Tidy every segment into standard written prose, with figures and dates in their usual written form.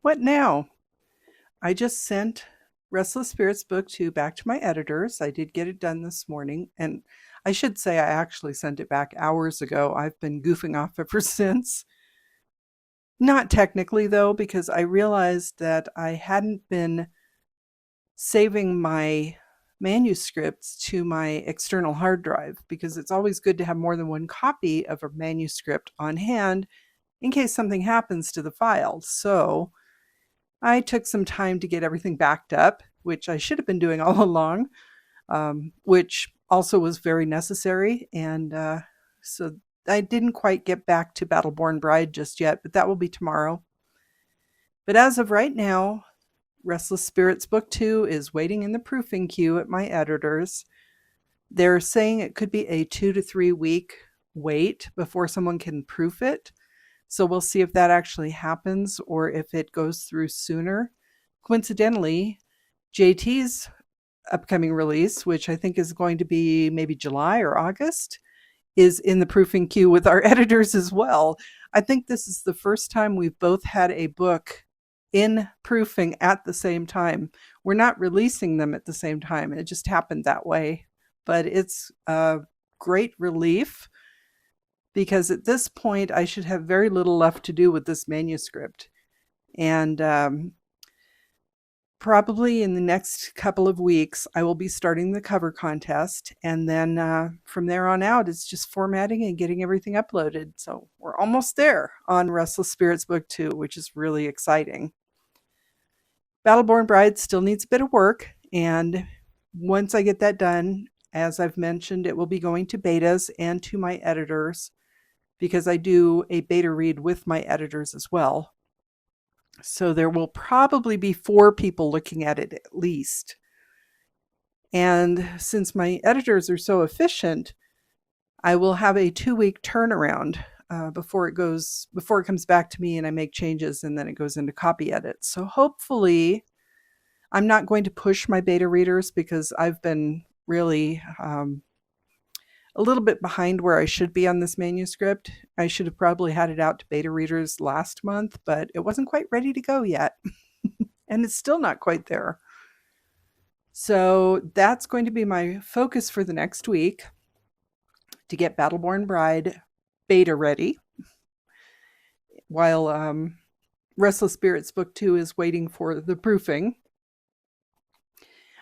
What now? I just sent Restless Spirits Book 2 back to my editors. I did get it done this morning, and I should say I actually sent it back hours ago. I've been goofing off ever since. Not technically, though, because I realized that I hadn't been saving my manuscripts to my external hard drive because it's always good to have more than one copy of a manuscript on hand in case something happens to the file. So I took some time to get everything backed up, which I should have been doing all along, which also was very necessary. And so I didn't quite get back to Battleborn Bride just yet, but that will be tomorrow. But as of right now, Restless Spirits Book 2 is waiting in the proofing queue at my editors. They're saying it could be a 2 to 3 week wait before someone can proof it. So we'll see if that actually happens or if it goes through sooner. Coincidentally, JT's upcoming release, which I think is going to be maybe July or August, is in the proofing queue with our editors as well. I think this is the first time we've both had a book in proofing at the same time. We're not releasing them at the same time. It just happened that way. But it's a great relief because at this point I should have very little left to do with this manuscript. And probably in the next couple of weeks, I will be starting the cover contest. And then from there on out, it's just formatting and getting everything uploaded. So we're almost there on Restless Spirits Book 2, which is really exciting. Battleborn Bride still needs a bit of work. And once I get that done, as I've mentioned, it will be going to betas and to my editors because I do a beta read with my editors as well. So there will probably be 4 people looking at it at least. And since my editors are so efficient, I will have a 2-week turnaround before it comes back to me and I make changes and then it goes into copy edit. So hopefully I'm not going to push my beta readers because I've been really a little bit behind where I should be on this manuscript. I should have probably had it out to beta readers last month, but it wasn't quite ready to go yet. And it's still not quite there. So that's going to be my focus for the next week, to get Battleborn Bride beta ready, while Restless Spirits Book 2 is waiting for the proofing.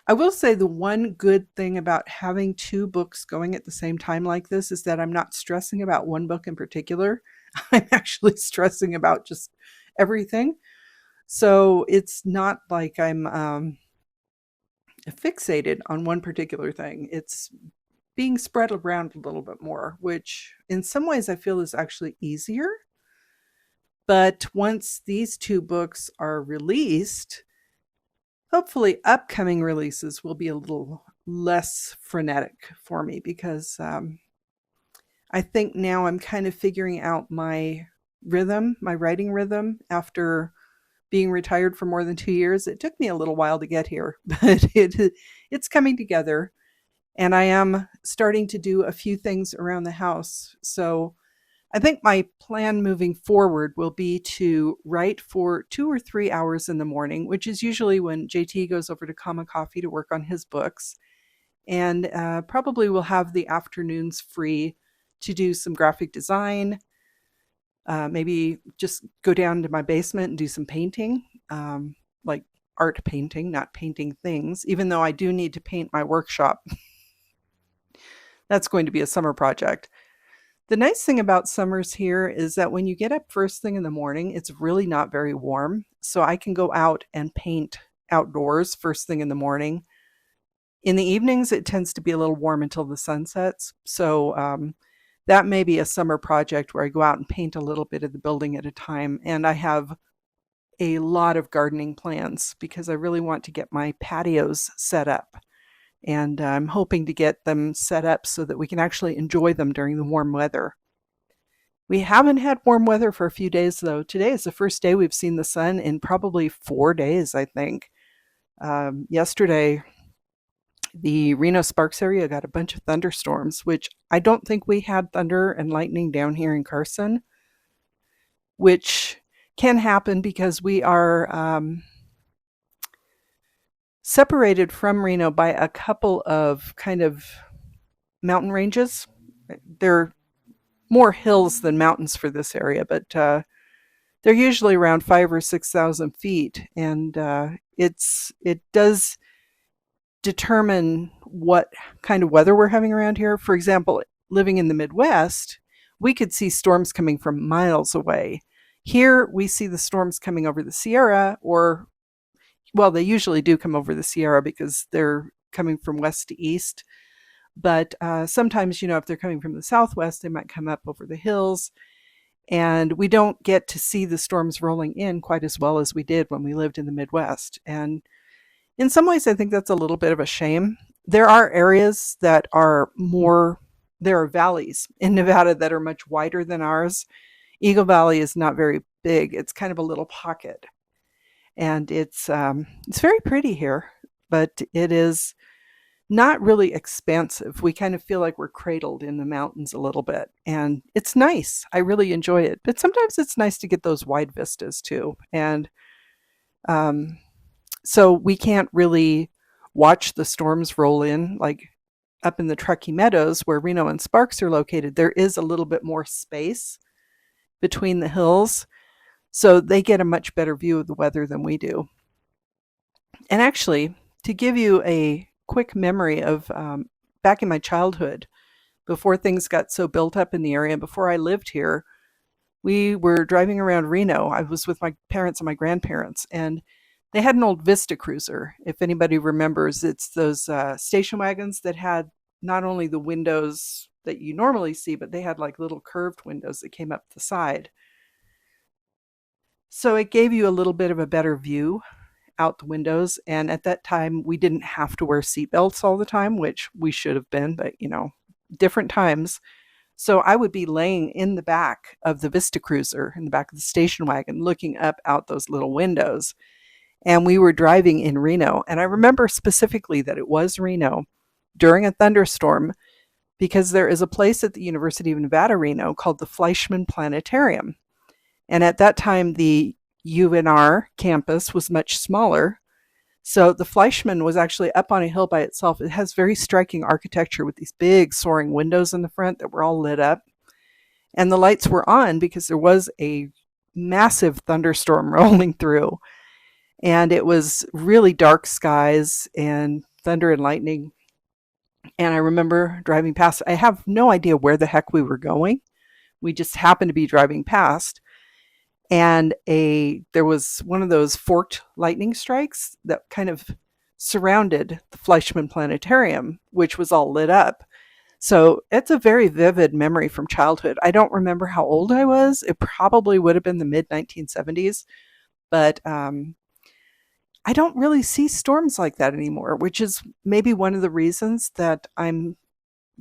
I will say the one good thing about having 2 books going at the same time like this is that I'm not stressing about one book in particular. I'm actually stressing about just everything. So it's not like I'm fixated on one particular thing. It's being spread around a little bit more, which in some ways I feel is actually easier. But once these 2 books are released, hopefully upcoming releases will be a little less frenetic for me because I think now I'm kind of figuring out my rhythm, my writing rhythm after being retired for more than 2 years. It took me a little while to get here, but it's coming together. And I am starting to do a few things around the house. So I think my plan moving forward will be to write for 2 or 3 hours in the morning, which is usually when JT goes over to Comma Coffee to work on his books. And probably will have the afternoons free to do some graphic design, maybe just go down to my basement and do some painting, like art painting, not painting things, even though I do need to paint my workshop. That's going to be a summer project. The nice thing about summers here is that when you get up first thing in the morning, it's really not very warm. So I can go out and paint outdoors first thing in the morning. In the evenings, it tends to be a little warm until the sun sets. So that may be a summer project where I go out and paint a little bit of the building at a time. And I have a lot of gardening plans because I really want to get my patios set up. And I'm hoping to get them set up so that we can actually enjoy them during the warm weather. We haven't had warm weather for a few days, though. Today is the first day we've seen the sun in probably 4 days, I think. Yesterday, the Reno Sparks area got a bunch of thunderstorms, which I don't think we had thunder and lightning down here in Carson, which can happen because we are separated from Reno by a couple of kind of mountain ranges. There are more hills than mountains for this area, but they're usually around 5,000 or 6,000 feet, and it does determine what kind of weather we're having around here. For example, living in the Midwest, we could see storms coming from miles away. Here, we see the storms coming over the Sierra, or, well, they usually do come over the Sierra because they're coming from west to east. But sometimes, if they're coming from the southwest, they might come up over the hills. And we don't get to see the storms rolling in quite as well as we did when we lived in the Midwest. And in some ways, I think that's a little bit of a shame. There are areas that are there are valleys in Nevada that are much wider than ours. Eagle Valley is not very big. It's kind of a little pocket. And it's very pretty here, but it is not really expansive. We kind of feel like we're cradled in the mountains a little bit. And it's nice. I really enjoy it. But sometimes it's nice to get those wide vistas too. And so we can't really watch the storms roll in. Like up in the Truckee Meadows where Reno and Sparks are located, there is a little bit more space between the hills. So they get a much better view of the weather than we do. And actually, to give you a quick memory of back in my childhood, before things got so built up in the area, before I lived here, we were driving around Reno. I was with my parents and my grandparents, and they had an old Vista Cruiser. If anybody remembers, it's those station wagons that had not only the windows that you normally see, but they had like little curved windows that came up the side. So it gave you a little bit of a better view out the windows. And at that time, we didn't have to wear seatbelts all the time, which we should have been, but different times. So I would be laying in the back of the Vista Cruiser, in the back of the station wagon, looking up out those little windows. And we were driving in Reno. And I remember specifically that it was Reno during a thunderstorm because there is a place at the University of Nevada, Reno called the Fleischmann Planetarium. And at that time, the UNR campus was much smaller. So the Fleischmann was actually up on a hill by itself. It has very striking architecture with these big soaring windows in the front that were all lit up. And the lights were on because there was a massive thunderstorm rolling through. And it was really dark skies and thunder and lightning. And I remember driving past. I have no idea where the heck we were going. We just happened to be driving past. And there was one of those forked lightning strikes that kind of surrounded the Fleischmann Planetarium, which was all lit up. So it's a very vivid memory from childhood. I don't remember how old I was. It probably would have been the mid-1970s. But I don't really see storms like that anymore, which is maybe one of the reasons that I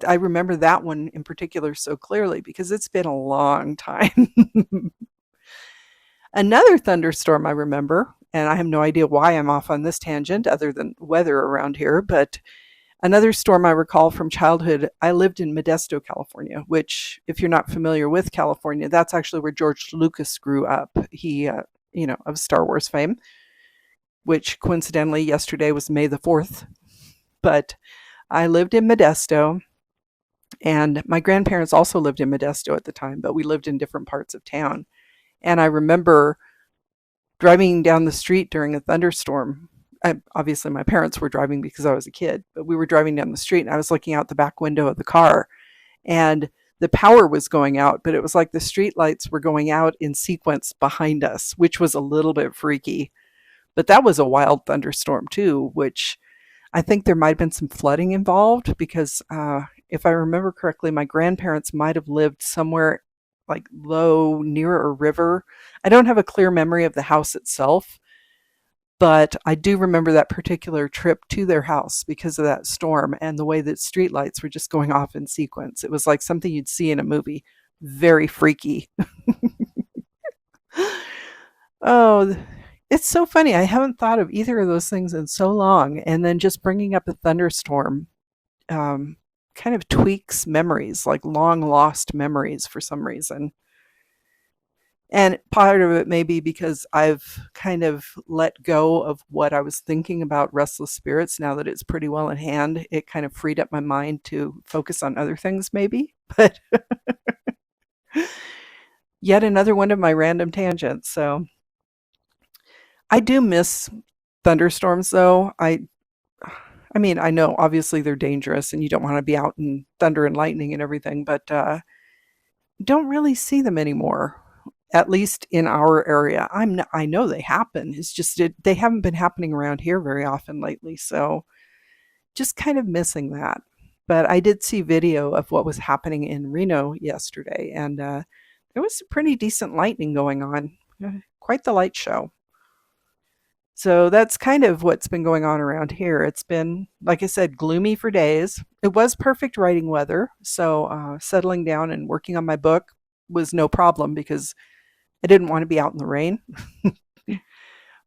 remember that one in particular so clearly, because it's been a long time. Another thunderstorm I remember, and I have no idea why I'm off on this tangent other than weather around here, but another storm I recall from childhood, I lived in Modesto, California, which, if you're not familiar with California, that's actually where George Lucas grew up. He, of Star Wars fame, which coincidentally yesterday was May the 4th. But I lived in Modesto, and my grandparents also lived in Modesto at the time, but we lived in different parts of town. And I remember driving down the street during a thunderstorm. Obviously, my parents were driving because I was a kid, but we were driving down the street and I was looking out the back window of the car and the power was going out, but it was like the street lights were going out in sequence behind us, which was a little bit freaky. But that was a wild thunderstorm too, which I think there might have been some flooding involved because if I remember correctly, my grandparents might have lived somewhere like low near a river. I don't have a clear memory of the house itself, but I do remember that particular trip to their house because of that storm and the way that streetlights were just going off in sequence. It was like something you'd see in a movie. Very freaky. Oh, it's so funny. I haven't thought of either of those things in so long. And then just bringing up a thunderstorm kind of tweaks memories, like long lost memories for some reason. And part of it may be because I've kind of let go of what I was thinking about restless spirits now that it's pretty well in hand. It kind of freed up my mind to focus on other things, maybe. But yet another one of my random tangents. So I do miss thunderstorms, though. I mean, I know obviously they're dangerous and you don't want to be out in thunder and lightning and everything, but don't really see them anymore. At least in our area, I know they happen. It's just they haven't been happening around here very often lately. So just kind of missing that. But I did see video of what was happening in Reno yesterday, and there was some pretty decent lightning going on. Quite the light show. So that's kind of what's been going on around here. It's been, like I said, gloomy for days. It was perfect writing weather. So settling down and working on my book was no problem because I didn't want to be out in the rain.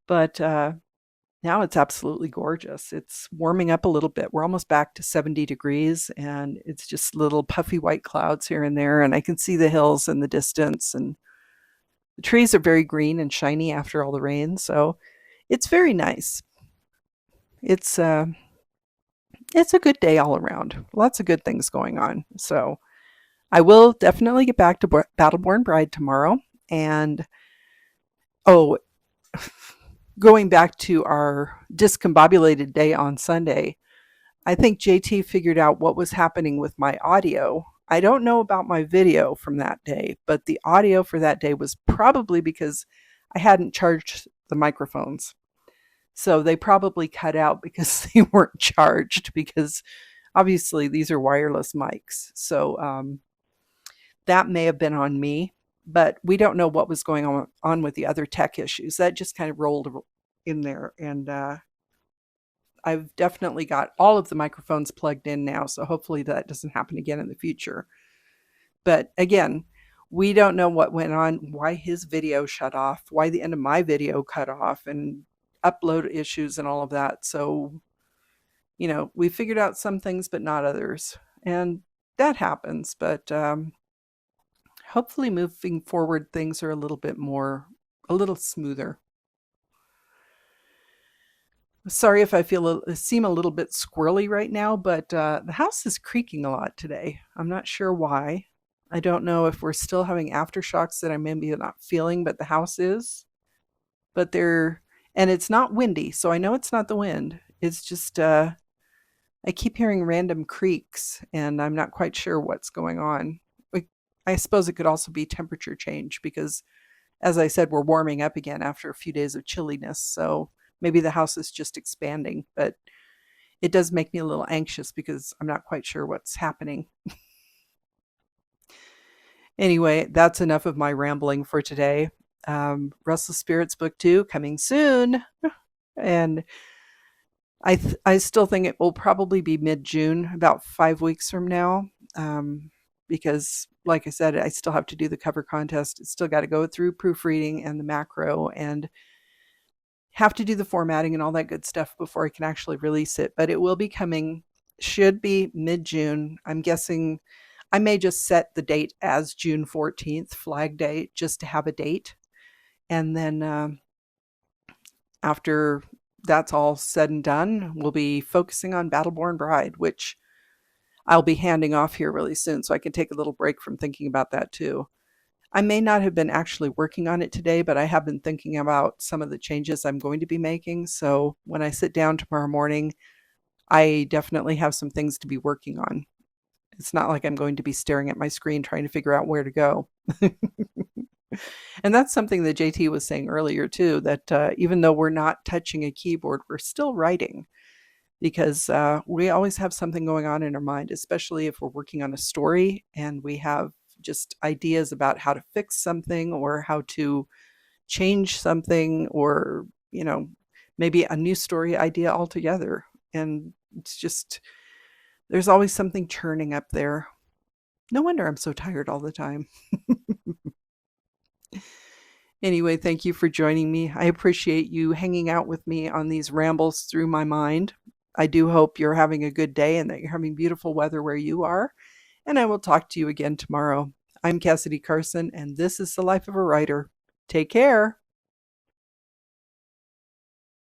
But now it's absolutely gorgeous. It's warming up a little bit. We're almost back to 70 degrees, and it's just little puffy white clouds here and there. And I can see the hills in the distance, and the trees are very green and shiny after all the rain. So it's very nice. It's uh, it's a good day all around. Lots of good things going on. So I will definitely get back to Battleborn Bride tomorrow. And oh, going back to our discombobulated day on Sunday, I think JT figured out what was happening with my audio. I don't know about my video from that day, but the audio for that day was probably because I hadn't charged the microphones. So they probably cut out because they weren't charged, because obviously these are wireless mics. So that may have been on me, but we don't know what was going on with the other tech issues. That just kind of rolled in there. And I've definitely got all of the microphones plugged in now. So hopefully that doesn't happen again in the future. But again, we don't know what went on, why his video shut off, why the end of my video cut off, and upload issues and all of that. So, we figured out some things, but not others. And that happens. But hopefully moving forward, things are a little smoother. Sorry if I seem a little bit squirrely right now, but the house is creaking a lot today. I'm not sure why. I don't know if we're still having aftershocks that I maybe not feeling, but the house is. But and it's not windy, so I know it's not the wind. It's just I keep hearing random creaks, and I'm not quite sure what's going on. I suppose it could also be temperature change because, as I said, we're warming up again after a few days of chilliness. So maybe the house is just expanding, but it does make me a little anxious because I'm not quite sure what's happening. Anyway, that's enough of my rambling for today. Restless Spirits Book 2 coming soon. And I still think it will probably be mid-June, about 5 weeks from now, because, like I said, I still have to do the cover contest. It's still got to go through proofreading and the macro and have to do the formatting and all that good stuff before I can actually release it. But it will be coming, should be mid-June. I'm guessing I may just set the date as June 14th, Flag Day, just to have a date. And then after that's all said and done, we'll be focusing on Battleborn Bride, which I'll be handing off here really soon, so I can take a little break from thinking about that too. I may not have been actually working on it today, but I have been thinking about some of the changes I'm going to be making. So when I sit down tomorrow morning, I definitely have some things to be working on. It's not like I'm going to be staring at my screen trying to figure out where to go. And that's something that JT was saying earlier too, that even though we're not touching a keyboard, we're still writing, because we always have something going on in our mind, especially if we're working on a story and we have just ideas about how to fix something or how to change something, or, maybe a new story idea altogether. And it's just, there's always something churning up there. No wonder I'm so tired all the time. Anyway, thank you for joining me. I appreciate you hanging out with me on these rambles through my mind. I do hope you're having a good day and that you're having beautiful weather where you are. And I will talk to you again tomorrow. I'm Cassidy Carson, and this is The Life of a Writer. Take care.